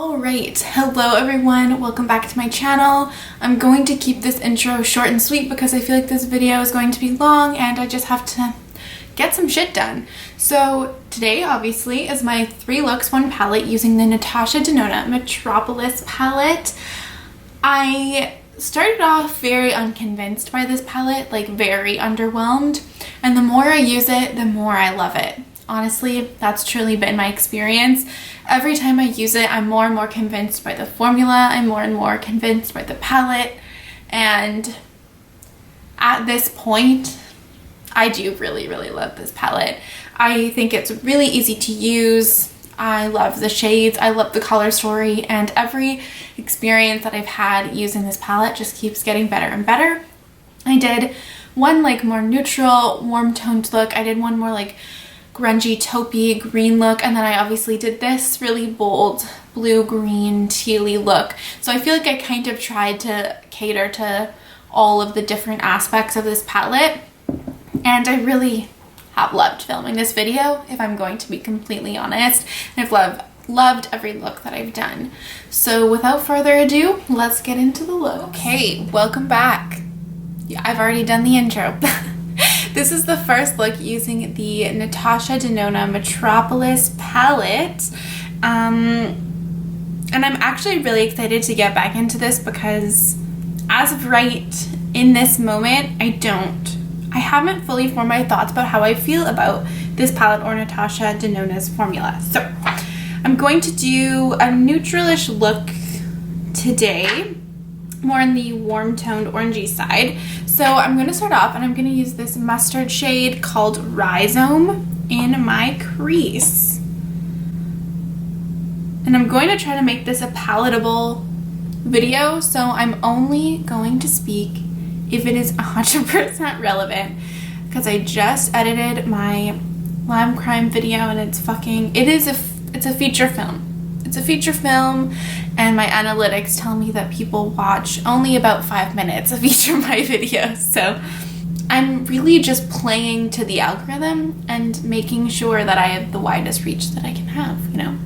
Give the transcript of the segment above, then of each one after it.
Alright, hello everyone, welcome back to my channel. I'm going to keep this intro short and sweet because I feel like this video is going to be long and I just have to get some shit done. So today obviously is my 3 looks 1 palette using the Natasha Denona Metropolis palette. I started off very unconvinced by this palette, like very underwhelmed, and the more I use it, the more I love it. Honestly, that's truly been my experience. Every time I use it, I'm more and more convinced by the formula. I'm more and more convinced by the palette. And at this point, I do really love this palette. I think it's really easy to use. I love the shades. I love the color story. And every experience that I've had using this palette just keeps getting better and better. I did one like more neutral, warm toned look. I did one more like grungy taupey green look, and then I obviously did this really bold blue green tealy look. So I feel like I kind of tried to cater to all of the different aspects of this palette, and I really have loved filming this video, if I'm going to be completely honest. And I've loved every look that I've done. So without further ado, let's get into the look. Okay, welcome back. Yeah, I've already done the intro. This is the first look using the Natasha Denona Metropolis palette. And I'm actually really excited to get back into this because as of right in this moment, I haven't fully formed my thoughts about how I feel about this palette or Natasha Denona's formula. So I'm going to do a neutralish look today, more on the warm toned orangey side. So I'm going to start off and I'm going to use this mustard shade called Rhizome in my crease. And I'm going to try to make this a palatable video, so I'm only going to speak if it is 100% relevant, because I just edited my Lime Crime video and it's a feature film. It's a feature film, and my analytics tell me that people watch only about 5 minutes of each of my videos. So I'm really just playing to the algorithm and making sure that I have the widest reach that I can have, you know?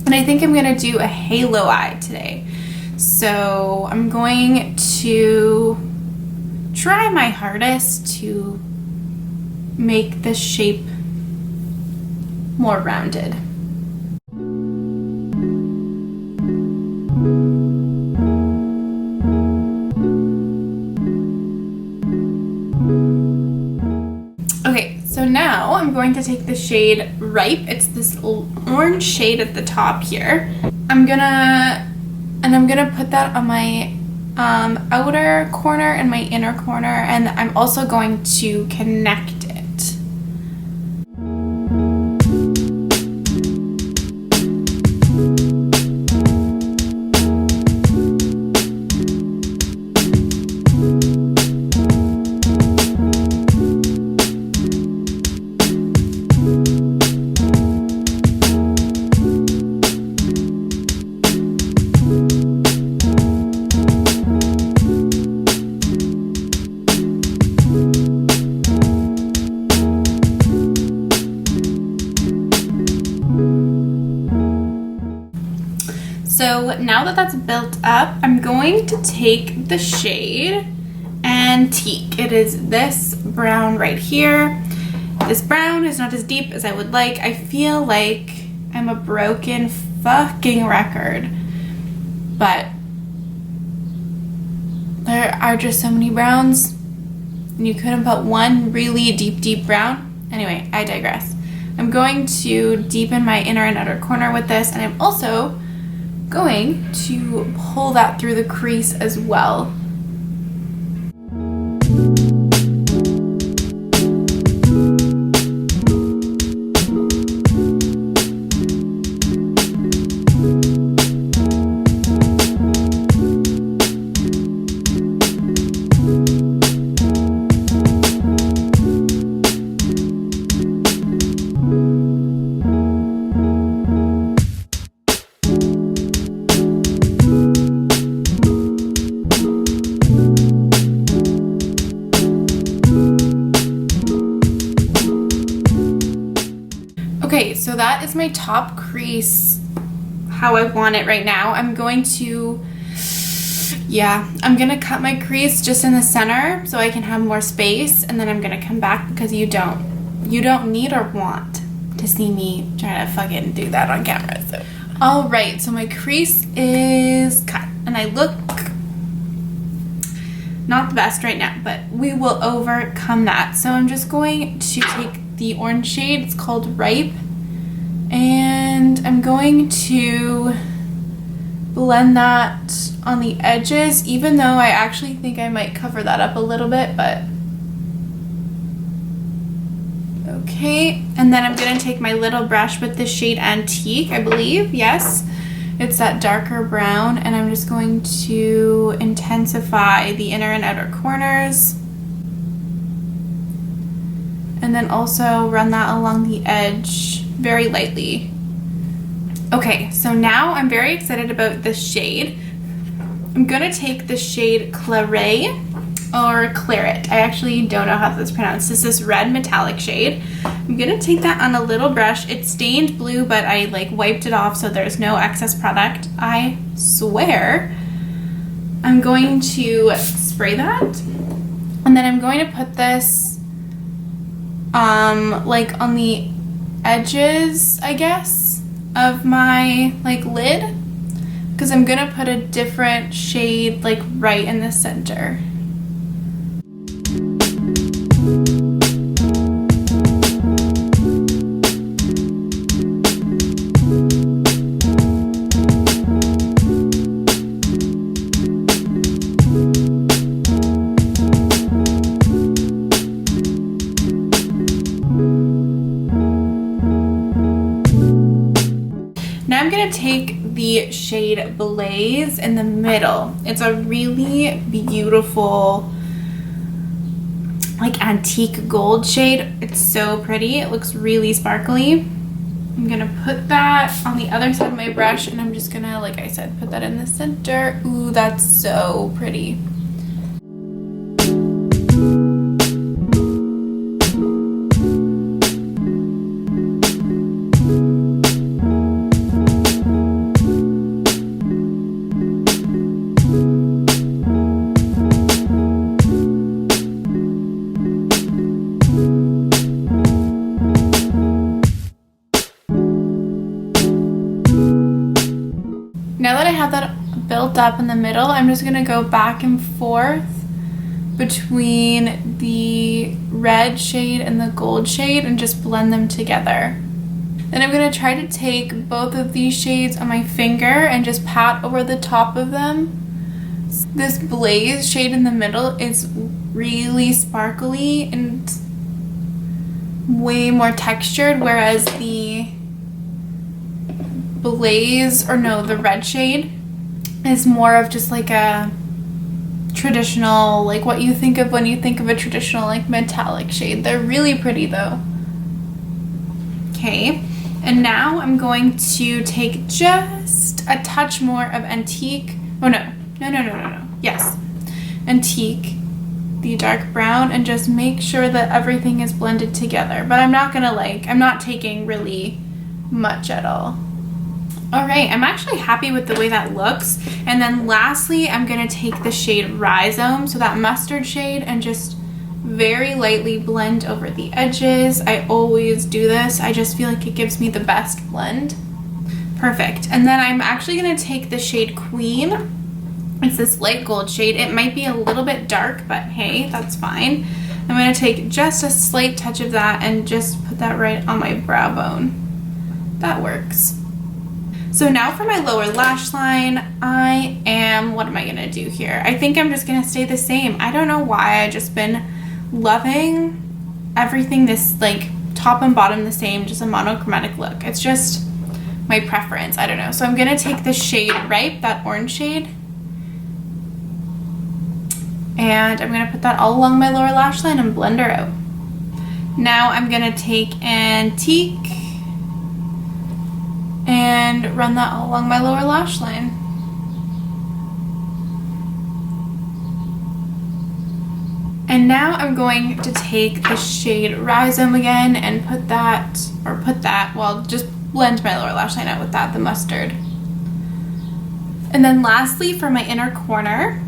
And I think I'm gonna do a halo eye today. So I'm going to try my hardest to make this shape more rounded. Okay, so now I'm going to take the shade Ripe. It's this orange shade at the top here. I'm gonna put that on my outer corner and my inner corner, and I'm also going to connect it. So now that that's built up, I'm going to take the shade Antique. It is this brown right here. This brown is not as deep as I would like. I feel like I'm a broken fucking record, but there are just so many browns and you couldn't put one really deep brown. Anyway, I digress. I'm going to deepen my inner and outer corner with this, and I'm also going to pull that through the crease as well. Okay, so that is my top crease how I want it right now. I'm going to, I'm gonna cut my crease just in the center so I can have more space, and then I'm gonna come back because you don't need or want to see me try to fucking do that on camera. So all right, so my crease is cut and I look not the best right now, but we will overcome that. So I'm just going to take the orange shade, it's called Ripe, and I'm going to blend that on the edges, even though I actually think I might cover that up a little bit, but okay. And then I'm gonna take my little brush with the shade Antique, I believe, yes. It's that darker brown, and I'm just going to intensify the inner and outer corners. And then also run that along the edge very lightly. Okay, so now I'm very excited about this shade. I'm gonna take the shade Claret or Claret. I actually don't know how that's pronounced. This is red metallic shade. I'm gonna take that on a little brush. It's stained blue, but I like wiped it off so there's no excess product. I swear. I'm going to spray that, and then I'm going to put this like on the edges, I guess, of my like lid, because I'm gonna put a different shade like right in the center. Now I'm gonna take the shade Blaze in the middle. It's a really beautiful like antique gold shade. It's so pretty. It looks really sparkly. I'm gonna put that on the other side of my brush, and I'm just gonna, like I said, put that in the center. Ooh, that's so pretty. Now that I have that built up in the middle, I'm just gonna go back and forth between the red shade and the gold shade and just blend them together. Then I'm gonna try to take both of these shades on my finger and just pat over the top of them. This Blaze shade in the middle is really sparkly and way more textured, whereas the Blaze, or no, the red shade is more of just like a traditional, like what you think of when you think of a traditional like metallic shade. They're really pretty though. Okay, and now I'm going to take just a touch more of Antique. Oh no. Yes, Antique, the dark brown, and just make sure that everything is blended together. But I'm not gonna I'm not taking really much at all. All right, I'm actually happy with the way that looks. And then lastly, I'm gonna take the shade Rhizome, so that mustard shade, and just very lightly blend over the edges. I always do this. I just feel like it gives me the best blend. Perfect. And then I'm actually gonna take the shade Queen. It's this light gold shade. It might be a little bit dark, but hey, that's fine. I'm gonna take just a slight touch of that and just put that right on my brow bone. That works. So now for my lower lash line, what am I gonna do here? I think I'm just gonna stay the same. I don't know why, I've just been loving everything this like top and bottom the same, just a monochromatic look. It's just my preference, I don't know. So I'm gonna take the shade Ripe, that orange shade, and I'm gonna put that all along my lower lash line and blend her out. Now I'm gonna take Antique and run that all along my lower lash line. And now I'm going to take the shade Rhizome again and well, just blend my lower lash line out with that, the mustard. And then lastly, for my inner corner,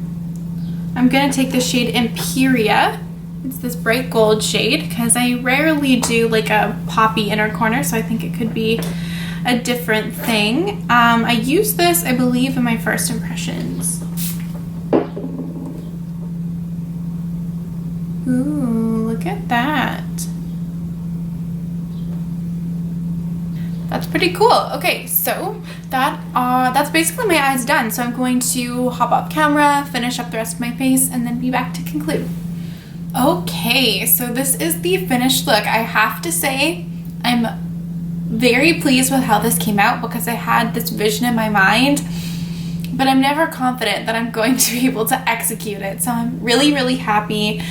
I'm going to take the shade Imperia. It's this bright gold shade because I rarely do like a poppy inner corner, so I think it could be a different thing. I used this, I believe, in my first impressions. Ooh, look at that. That's pretty cool. Okay, so that's basically my eyes done. So I'm going to hop off camera, finish up the rest of my face, and then be back to conclude. Okay, so this is the finished look. I have to say, I'm very pleased with how this came out because I had this vision in my mind, but I'm never confident that I'm going to be able to execute it. So I'm really, really happy.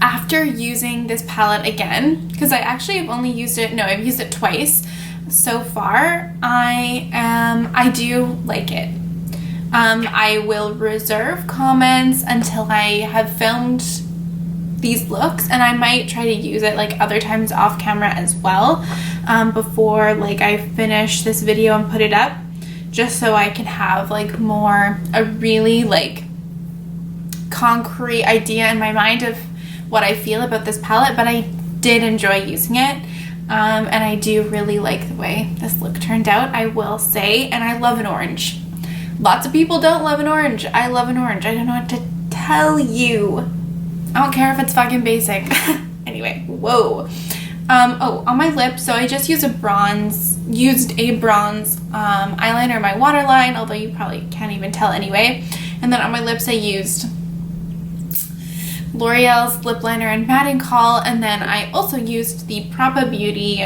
After using this palette again, because I actually have only used it, no, I've used it twice so far, I do like it. I will reserve comments until I have filmed these looks, and I might try to use it like other times off camera as well, before like I finish this video and put it up, just so I can have like a really like concrete idea in my mind of what I feel about this palette. But I did enjoy using it, and I do really like the way this look turned out, I will say. And I love an orange. Lots of people don't love an orange. I love an orange. I don't know what to tell you. I don't care if it's fucking basic. Anyway, whoa. Oh, on my lips, so I just used a bronze eyeliner in my waterline, although you probably can't even tell anyway. And then on my lips I used L'Oreal's lip liner in Matting Call, and then I also used the Propa Beauty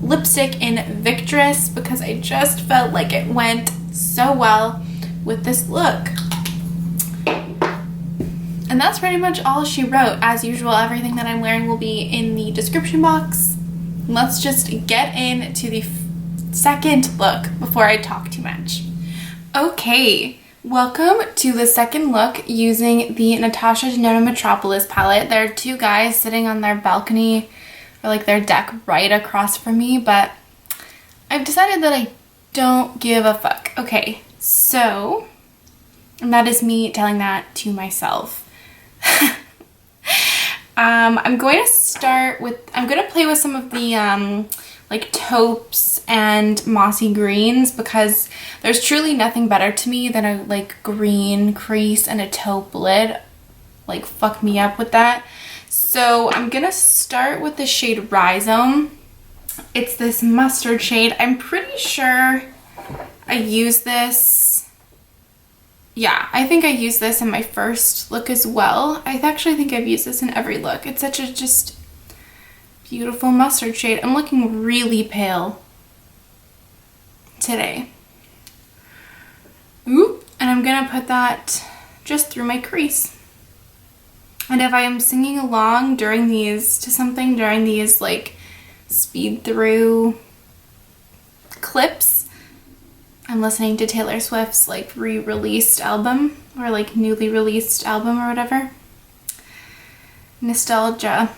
lipstick in Victress because I just felt like it went so well with this look. And that's pretty much all she wrote. As usual, everything that I'm wearing will be in the description box. Let's just get into the second look before I talk too much. Okay, welcome to the second look using the Natasha Denona Metropolis palette. There are two guys sitting on their balcony, or like their deck right across from me, but I've decided that I don't give a fuck. Okay, so, and that is me telling that to myself. I'm going to play with some of the like taupes and mossy greens, because there's truly nothing better to me than a like green crease and a taupe lid. Like, fuck me up with that. So I'm gonna start with the shade Rhizome. It's this mustard shade. I'm pretty sure I used this. Yeah, I think I used this in my first look as well. I actually think I've used this in every look. It's such a just beautiful mustard shade. I'm looking really pale today. Ooh, and I'm gonna put that just through my crease. And if I am singing along during these like speed through clips, I'm listening to Taylor Swift's like re-released album, or like newly released album or whatever. Nostalgia.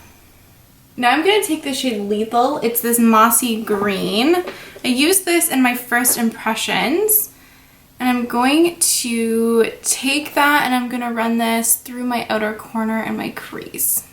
Now I'm going to take the shade Lethal. It's this mossy green. I used this in my first impressions, and I'm going to take that and I'm going to run this through my outer corner and my crease.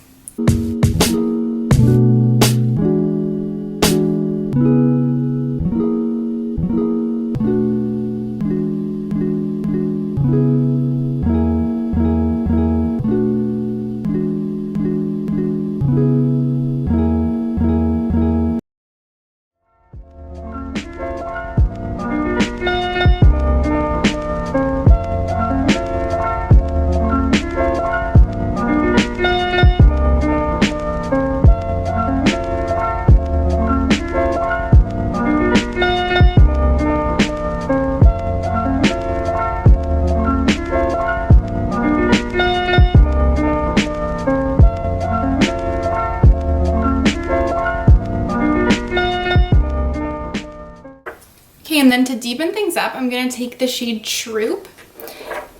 And then to deepen things up, I'm going to take the shade Troop.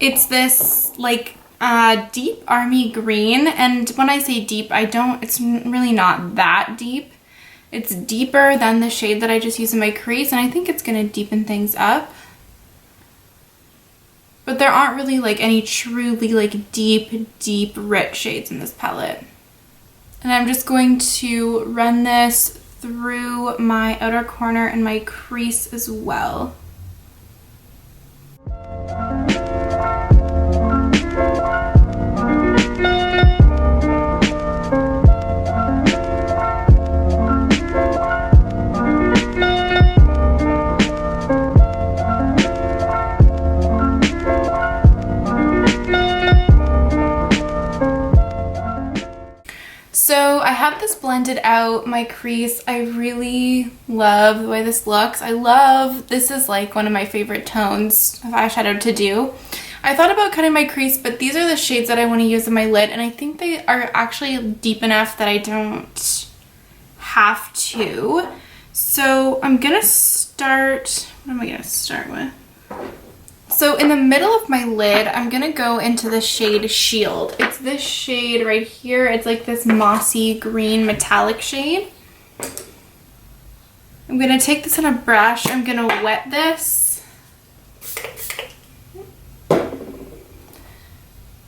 It's this like deep army green, and when I say deep, it's really not that deep. It's deeper than the shade that I just used in my crease, and I think it's gonna deepen things up. But there aren't really like any truly like deep rich shades in this palette. And I'm just going to run this through my outer corner and my crease as well. So I have this blended out, my crease. I really love the way this looks. This is like one of my favorite tones of eyeshadow to do. I thought about cutting my crease, but these are the shades that I want to use in my lid, and I think they are actually deep enough that I don't have to. So I'm gonna start, what am I gonna start with? So in the middle of my lid, I'm gonna go into the shade Shield. It's this shade right here. It's like this mossy green metallic shade. I'm gonna take this in a brush. I'm gonna wet this.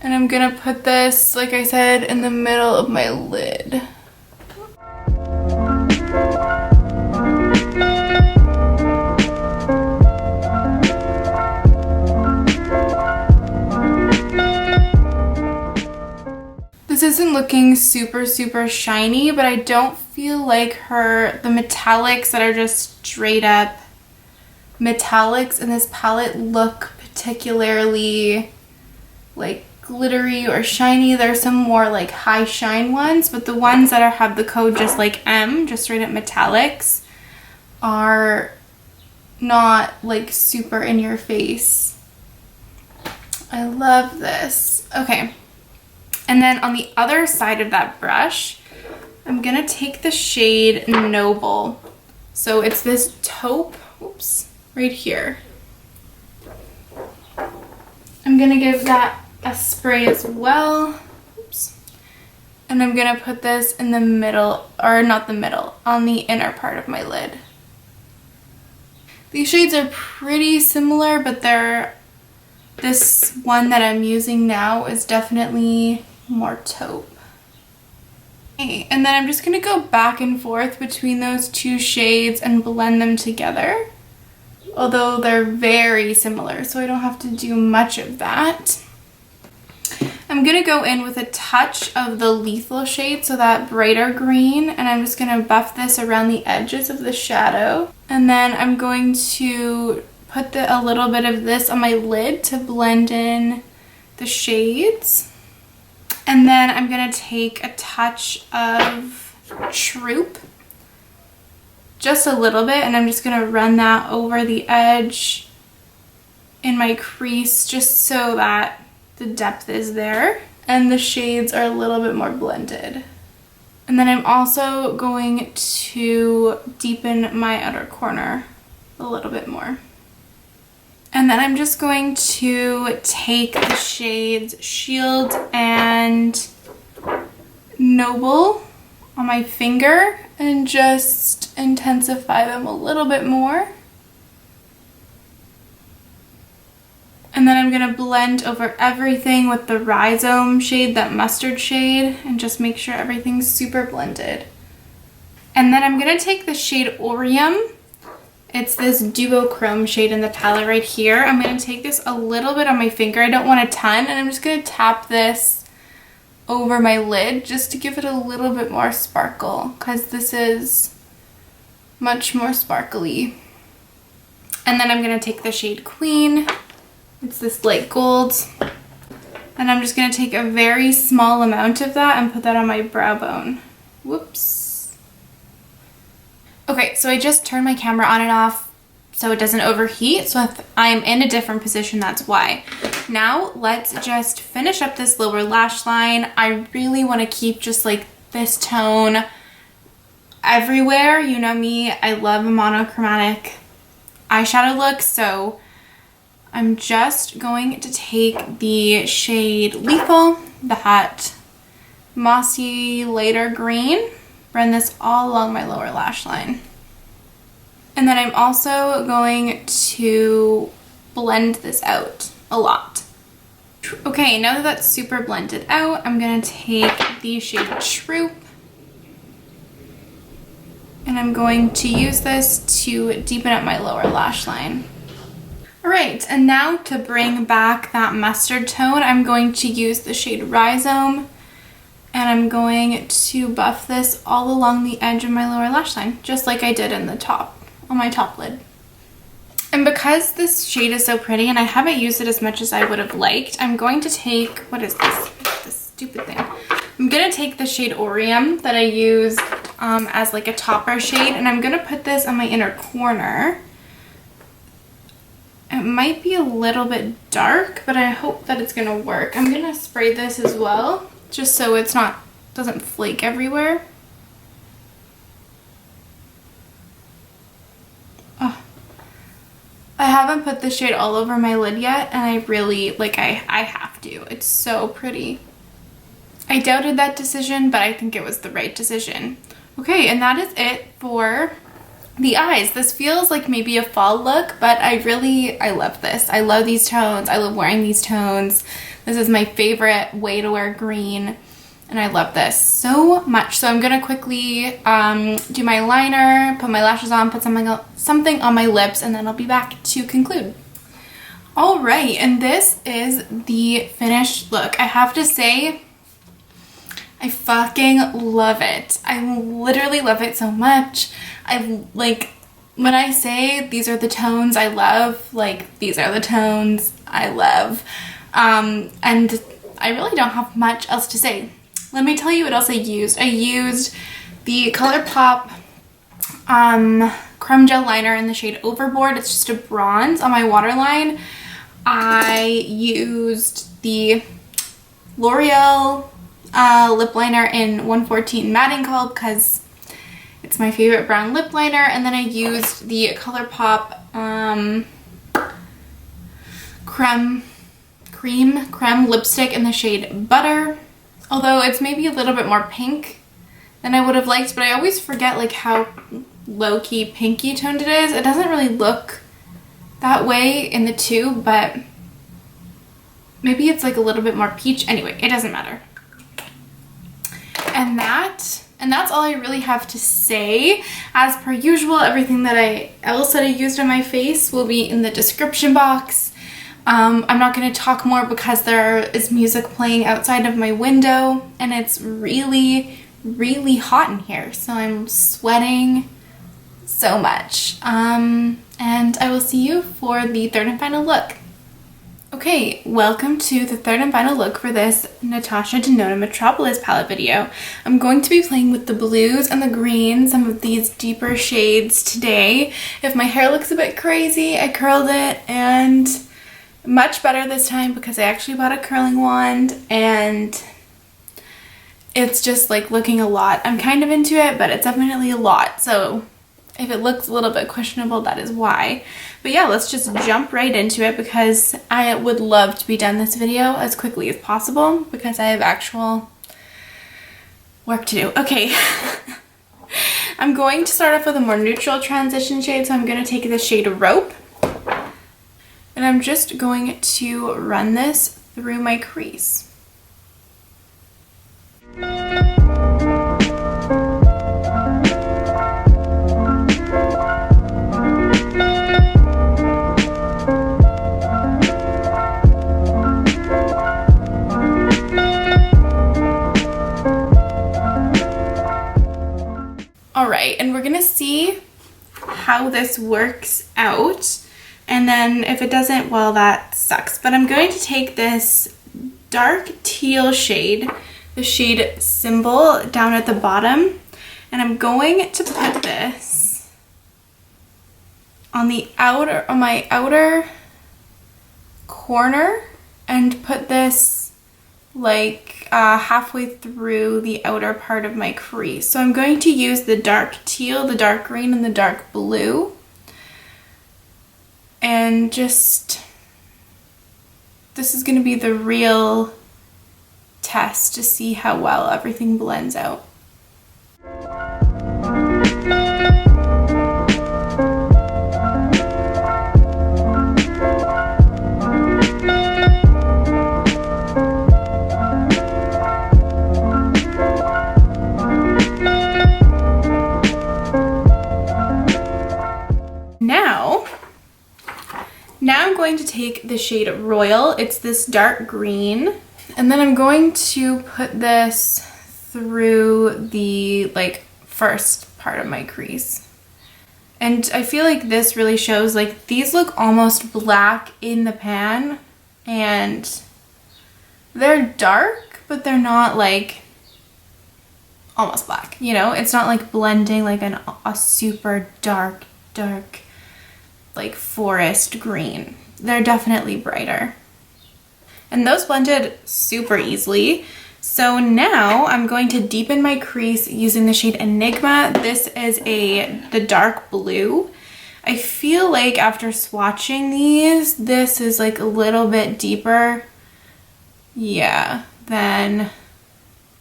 And I'm gonna put this, like I said, in the middle of my lid. This isn't looking super shiny, but I don't feel like the metallics that are just straight up metallics in this palette look particularly like glittery or shiny. There's some more like high shine ones, but the ones that have the code just like M, just straight up metallics, are not like super in your face. I love this. Okay. And then on the other side of that brush, I'm gonna take the shade Noble. So it's this taupe, oops, right here. I'm gonna give that a spray as well. Oops. And I'm gonna put this in the middle, or not the middle, on the inner part of my lid. These shades are pretty similar, but this one that I'm using now is definitely more taupe. Okay, and then I'm just going to go back and forth between those two shades and blend them together, although they're very similar, so I don't have to do much of that. I'm going to go in with a touch of the Lethal shade, so that brighter green, and I'm just going to buff this around the edges of the shadow. And then I'm going to put a little bit of this on my lid to blend in the shades. And then I'm going to take a touch of Troop, just a little bit, and I'm just going to run that over the edge in my crease just so that the depth is there and the shades are a little bit more blended. And then I'm also going to deepen my outer corner a little bit more. And then I'm just going to take the shades Shield and Noble on my finger and just intensify them a little bit more. And then I'm going to blend over everything with the Rhizome shade, that mustard shade, and just make sure everything's super blended. And then I'm going to take the shade Orium. It's this duochrome shade in the palette right here. I'm going to take this a little bit on my finger. I don't want a ton, and I'm just going to tap this over my lid just to give it a little bit more sparkle, because this is much more sparkly. And then I'm going to take the shade Queen. It's this light gold. And I'm just going to take a very small amount of that and put that on my brow bone. Whoops. Okay, so I just turned my camera on and off so it doesn't overheat. So if I'm in a different position, that's why. Now let's just finish up this lower lash line. I really want to keep just like this tone everywhere. You know me, I love a monochromatic eyeshadow look, so I'm just going to take the shade Lethal, that mossy lighter green, run this all along my lower lash line. And then I'm also going to blend this out a lot. Okay, now that that's super blended out, I'm going to take the shade Troop, and I'm going to use this to deepen up my lower lash line. Alright, and now to bring back that mustard tone, I'm going to use the shade Rhizome, and I'm going to buff this all along the edge of my lower lash line, just like I did in the top, on my top lid. And because this shade is so pretty and I haven't used it as much as I would have liked, I'm going to take, what is this? This stupid thing. I'm going to take the shade Orium that I use as like a topper shade, and I'm going to put this on my inner corner. It might be a little bit dark, but I hope that it's going to work. I'm going to spray this as well, just so it's not, doesn't flake everywhere. Oh. I haven't put this shade all over my lid yet, and I really, like, I have to. It's so pretty. I doubted that decision, but I think it was the right decision. Okay, and that is it for the eyes. This feels like maybe a fall look, but I love this. I love these tones. I love wearing these tones. This is my favorite way to wear green, and I love this so much. So I'm gonna quickly do my liner, put my lashes on, put something on my lips, and then I'll be back to conclude. All right, and this is the finished look. I have to say, I fucking love it. I literally love it so much. Like, when I say these are the tones I love, like, these are the tones I love. And I really don't have much else to say. Let me tell you what else I used. I used the ColourPop Creme Gel Liner in the shade Overboard. It's just a bronze on my waterline. I used the L'Oreal lip liner in 114 Matting Call because it's my favorite brown lip liner, and then I used the ColourPop creme lipstick in the shade Butter, although it's maybe a little bit more pink than I would have liked, but I always forget like how low-key pinky toned it is. It doesn't really look that way in the tube, but maybe it's like a little bit more peach. Anyway, it doesn't matter. And that's all I really have to say. As per usual, everything that else that I used on my face will be in the description box. I'm not going to talk more because there is music playing outside of my window, and it's really, really hot in here, so I'm sweating so much. And I will see you for the third and final look. Okay, welcome to the third and final look for this Natasha Denona Metropolis palette video. I'm going to be playing with the blues and the greens, some of these deeper shades today. If my hair looks a bit crazy, I curled it, and much better this time because I actually bought a curling wand, and it's just like looking a lot. I'm kind of into it, but it's definitely a lot, so if it looks a little bit questionable, that is why. But yeah, let's just jump right into it because I would love to be done this video as quickly as possible because I have actual work to do. Okay, I'm going to start off with a more neutral transition shade, so I'm going to take the shade Rope, and I'm just going to run this through my crease. Alright, and we're gonna see how this works out, and then if it doesn't, well, that sucks. But I'm going to take this dark teal shade, the shade Symbol, down at the bottom, and I'm going to put this on my outer corner and put this like halfway through the outer part of my crease. So I'm going to use the dark teal, the dark green, and the dark blue, and just This is going to be the real test to see how well everything blends out. Now I'm going to take the shade Royal. It's this dark green. And then I'm going to put this through the first part of my crease. And I feel like this really shows, like, these look almost black in the pan. And they're dark, but they're not like almost black, you know? It's not like blending like a super dark like forest green. They're definitely brighter. And those blended super easily. So now I'm going to deepen my crease using the shade Enigma. This is the dark blue. I feel like after swatching these, this is like a little bit deeper, yeah, than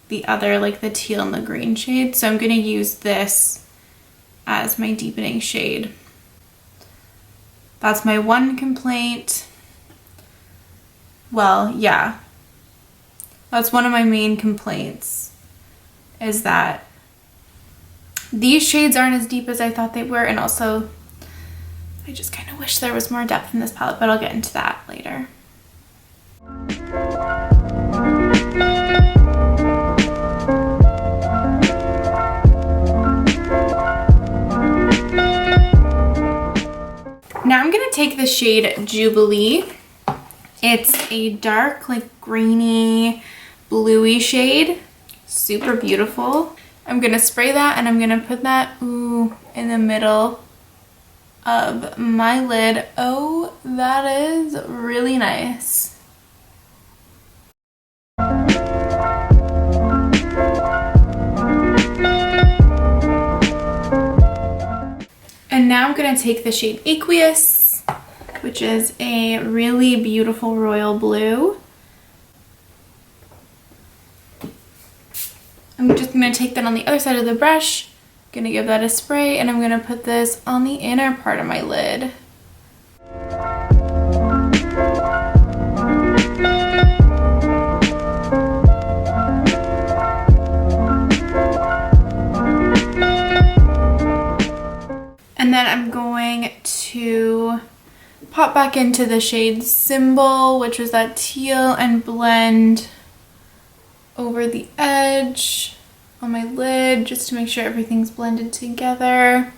the other, like the teal and the green shade. So I'm gonna use this as my deepening shade. That's my one complaint. Well, yeah. That's one of my main complaints, is that these shades aren't as deep as I thought they were, and also I just kind of wish there was more depth in this palette, but I'll get into that later. Now I'm gonna take the shade Jubilee. It's a dark, like greeny, bluey shade. Super beautiful. I'm gonna spray that and I'm gonna put that, ooh, in the middle of my lid. Oh, that is really nice. And now I'm gonna take the shade Aqueous, which is a really beautiful royal blue. I'm just gonna take that on the other side of the brush, gonna give that a spray, and I'm gonna put this on the inner part of my lid. And then I'm going to pop back into the shade Symbol, which was that teal, and blend over the edge on my lid just to make sure everything's blended together.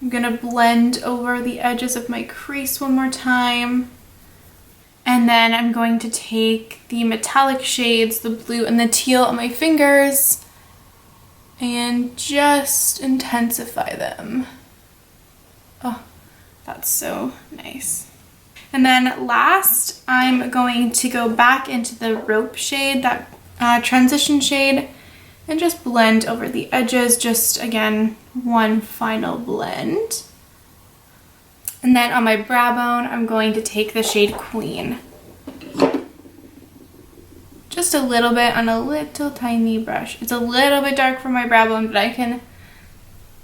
I'm gonna blend over the edges of my crease one more time. And then I'm going to take the metallic shades, the blue and the teal, on my fingers and just intensify them. Oh, that's so nice. And then last, I'm going to go back into the Rope shade, that transition shade, and just blend over the edges. Just, again, one final blend. And then on my brow bone, I'm going to take the shade Queen. Just a little bit on a little tiny brush. It's a little bit dark for my brow bone, but I can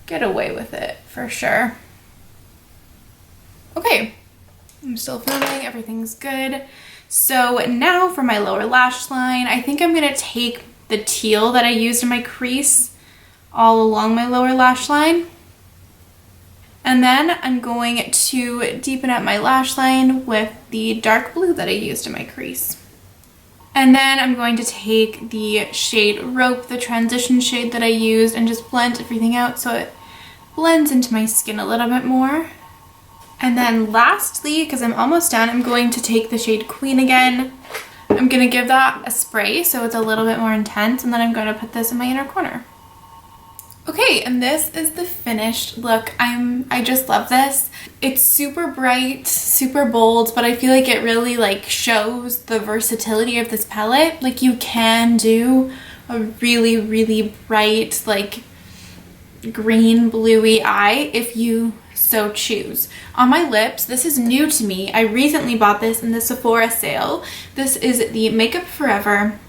get away with it for sure. Okay, I'm still filming, everything's good. So now for my lower lash line, I think I'm gonna take the teal that I used in my crease all along my lower lash line. And then I'm going to deepen up my lash line with the dark blue that I used in my crease. And then I'm going to take the shade Rope, the transition shade that I used, and just blend everything out so it blends into my skin a little bit more. And then lastly, because I'm almost done, I'm going to take the shade Queen again. I'm going to give that a spray so it's a little bit more intense, and then I'm going to put this in my inner corner. Okay, and this is the finished look. I just love this. It's super bright, super bold, but I feel like it really like shows the versatility of this palette. Like you can do a really, really bright, like green, bluey eye if you so choose. On my lips, this is new to me. I recently bought this in the Sephora sale. This is the Makeup Forever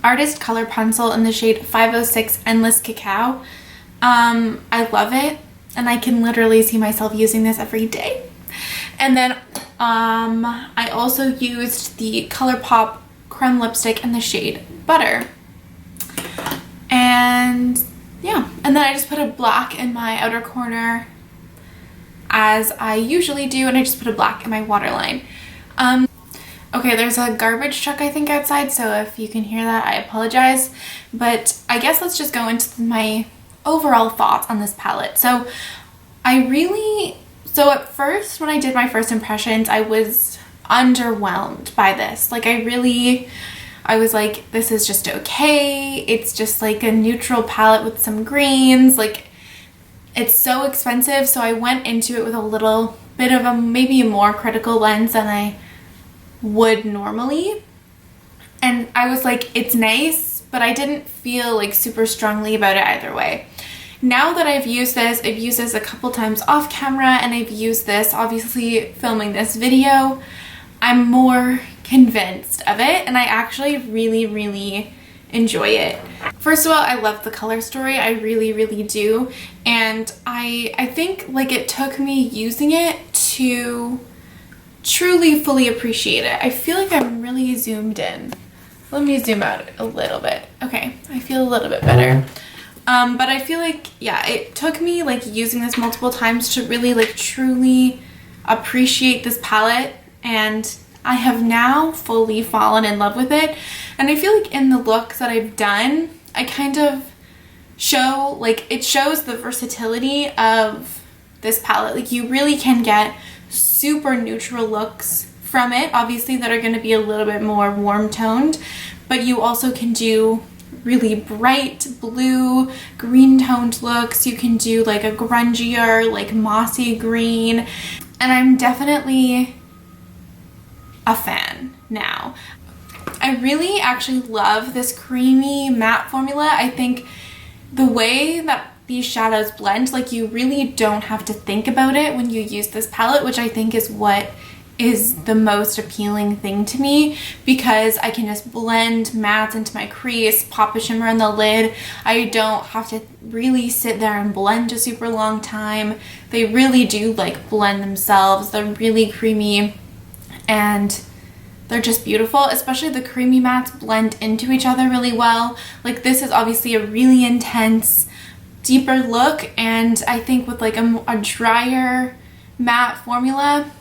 Artist Color Pencil in the shade 506 Endless Cacao. I love it, and I can literally see myself using this every day. And then I also used the ColourPop Creme Lipstick in the shade Butter. And yeah, and then I just put a black in my outer corner as I usually do, and I just put a black in my waterline. Okay, there's a garbage truck I think outside, so if you can hear that, I apologize. But I guess let's just go into my overall thoughts on this palette. So at first, when I did my first impressions, I was underwhelmed by this. Like I was like, this is just okay. It's just like a neutral palette with some greens. Like, it's so expensive, so I went into it with a little bit of maybe a more critical lens than I would normally. And I was like, it's nice, but I didn't feel like super strongly about it either way. Now that I've used this a couple times off camera, and I've used this obviously filming this video, I'm more convinced of it, and I actually really enjoy it. First of all, I love the color story. I really do. And I think like it took me using it to truly fully appreciate it. I feel like I'm really zoomed in. Let me zoom out a little bit. Okay, I feel a little bit better. But I feel like, yeah, it took me like using this multiple times to really like truly appreciate this palette, and I have now fully fallen in love with it. And I feel like in the looks that I've done, I kind of show, like, it shows the versatility of this palette. Like, you really can get super neutral looks from it, obviously, that are going to be a little bit more warm toned, but you also can do really bright blue, green toned looks. You can do like a grungier, like mossy green, and I'm definitely a fan now. I really actually love this creamy matte formula. I think the way that these shadows blend, like, you really don't have to think about it when you use this palette, which I think is what is the most appealing thing to me, because I can just blend mattes into my crease, pop a shimmer on the lid. I don't have to really sit there and blend a super long time. They really do like blend themselves. They're really creamy and they're just beautiful, especially the creamy mattes blend into each other really well. Like, this is obviously a really intense, deeper look, and I think with like a drier matte formula,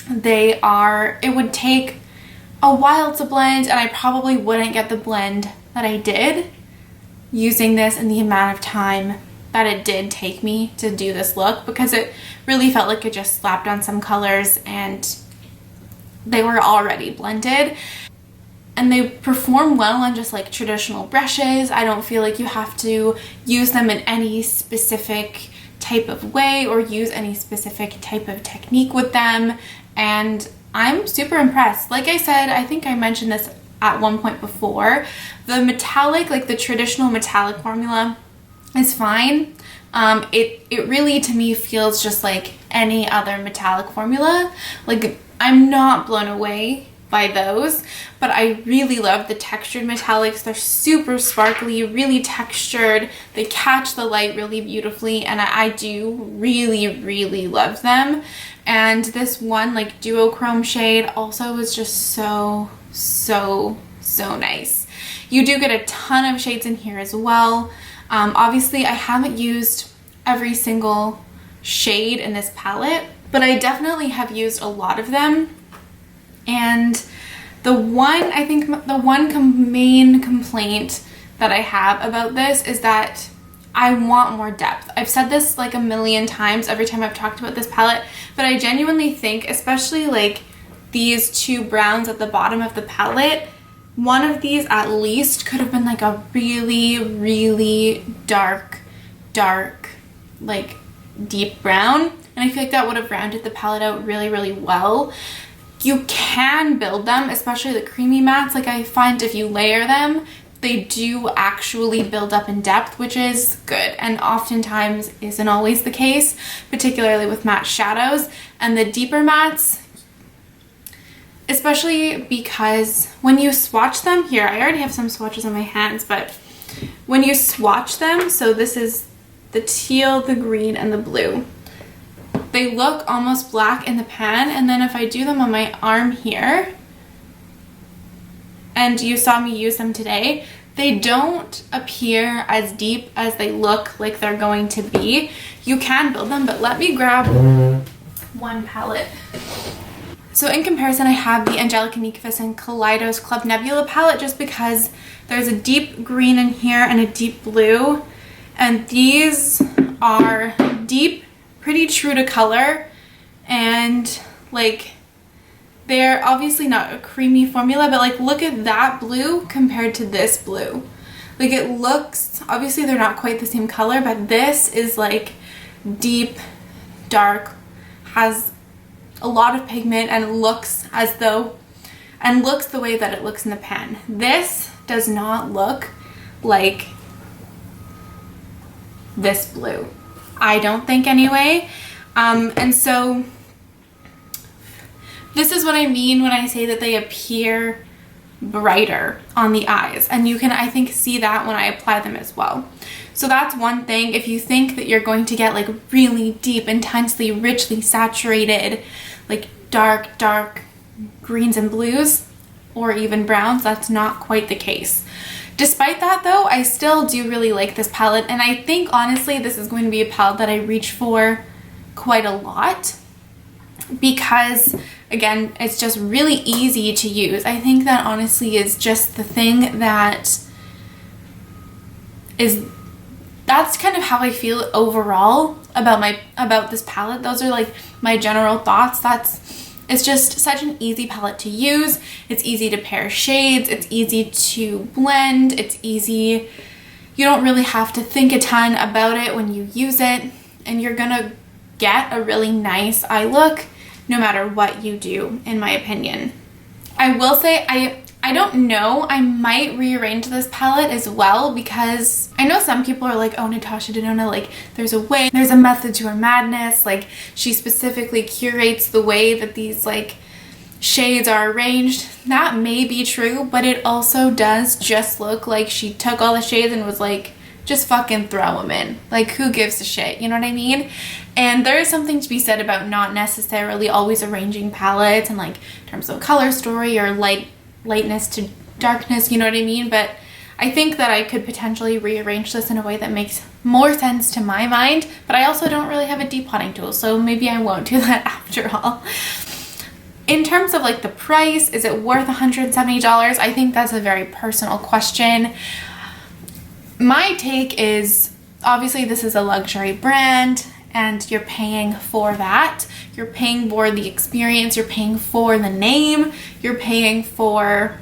it would take a while to blend, and I probably wouldn't get the blend that I did using this in the amount of time that it did take me to do this look, because it really felt like it just slapped on some colors and they were already blended, and they perform well on just like traditional brushes. I don't feel like you have to use them in any specific type of way or use any specific type of technique with them, and I'm super impressed. Like I said, I think I mentioned this at one point before, the metallic, like the traditional metallic formula is fine. It really to me feels just like any other metallic formula. Like, I'm not blown away by those, but I really love the textured metallics. They're super sparkly, really textured. They catch the light really beautifully, and I do really love them. And this one like duochrome shade also is just so nice. You do get a ton of shades in here as well. Obviously I haven't used every single shade in this palette, but I definitely have used a lot of them. And I think the one main complaint that I have about this is that I want more depth. I've said this like a million times every time I've talked about this palette, but I genuinely think, especially like these two browns at the bottom of the palette, one of these at least could have been like a really dark, like deep brown. And I feel like that would have rounded the palette out really well. You can build them, especially the creamy mattes. Like, I find if you layer them, they do actually build up in depth, which is good, and oftentimes isn't always the case, particularly with matte shadows. And the deeper mattes, especially because when you swatch them, here, I already have some swatches on my hands, but when you swatch them, so this is the teal, the green, and the blue, they look almost black in the pan, and then if I do them on my arm here, and you saw me use them today, they don't appear as deep as they look like they're going to be. You can build them, but let me grab one palette. So in comparison, I have the Angelica Nikifis and Kaleidos Club Nebula palette, just because there's a deep green in here and a deep blue, and these are deep, pretty true to color, and like they're obviously not a creamy formula, but like look at that blue compared to this blue. Like it looks, obviously they're not quite the same color, but this is like deep, dark, has a lot of pigment, and looks as though, and looks the way that it looks in the pan. This does not look like this blue, I don't think, anyway. And so this is what I mean when I say that they appear brighter on the eyes, and you can, I think, see that when I apply them as well. So that's one thing. If you think that you're going to get like really deep, intensely, richly saturated, like dark greens and blues, or even browns, that's not quite the case. Despite that though, I still do really like this palette, and I think honestly this is going to be a palette that I reach for quite a lot, because again, it's just really easy to use. I think that honestly is just the thing that is, that's kind of how I feel overall about this palette. Those are like my general thoughts. It's just such an easy palette to use. It's easy to pair shades. It's easy to blend. It's easy. You don't really have to think a ton about it when you use it, and you're gonna get a really nice eye look no matter what you do, in my opinion. I will say I don't know, I might rearrange this palette as well, because I know some people are like, oh, Natasha Denona, like there's a way, there's a method to her madness, like she specifically curates the way that these like shades are arranged. That may be true, but it also does just look like she took all the shades and was like, just fucking throw them in. Like, who gives a shit? You know what I mean? And there is something to be said about not necessarily always arranging palettes and like in terms of color story or lightness to darkness, you know what I mean? But I think that I could potentially rearrange this in a way that makes more sense to my mind, but I also don't really have a depotting tool, so maybe I won't do that after all. In terms of like the price, is it worth $170? I think that's a very personal question. My take is, obviously this is a luxury brand and you're paying for that. You're paying for the experience, you're paying for the name, you're paying for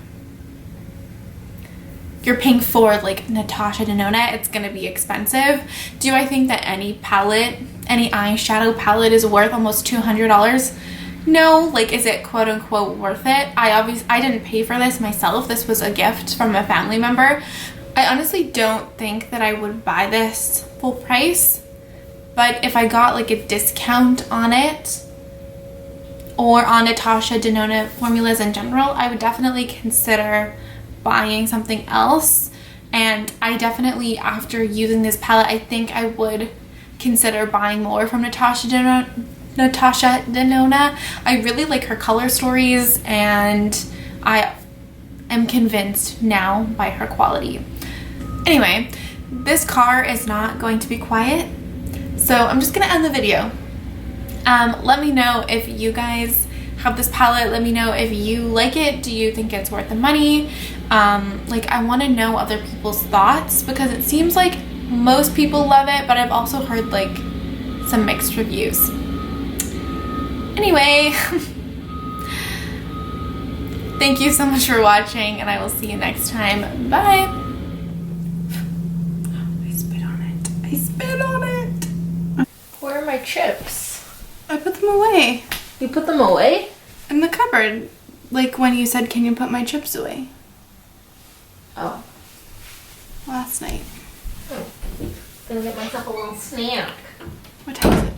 like Natasha Denona. It's gonna be expensive. Do I think that any palette, any eyeshadow palette is worth almost $200? No. Like, is it quote unquote worth it? I didn't pay for this myself. This was a gift from a family member. I honestly don't think that I would buy this full price, but if I got like a discount on it, or on Natasha Denona formulas in general, I would definitely consider buying something else. And I definitely, after using this palette, I think I would consider buying more from Natasha Denona. I really like her color stories, and I am convinced now by her quality. Anyway, this car is not going to be quiet, so I'm just gonna end the video. Let me know if you guys have this palette. Let me know if you like it. Do you think it's worth the money? Like, I want to know other people's thoughts, because it seems like most people love it, but I've also heard like some mixed reviews. Anyway, thank you so much for watching, and I will see you next time. Bye. I spit on it. Where are my chips? I put them away. You put them away? In the cupboard. Like when you said, can you put my chips away? Oh. last night. Gonna get myself a little snack. What time is it?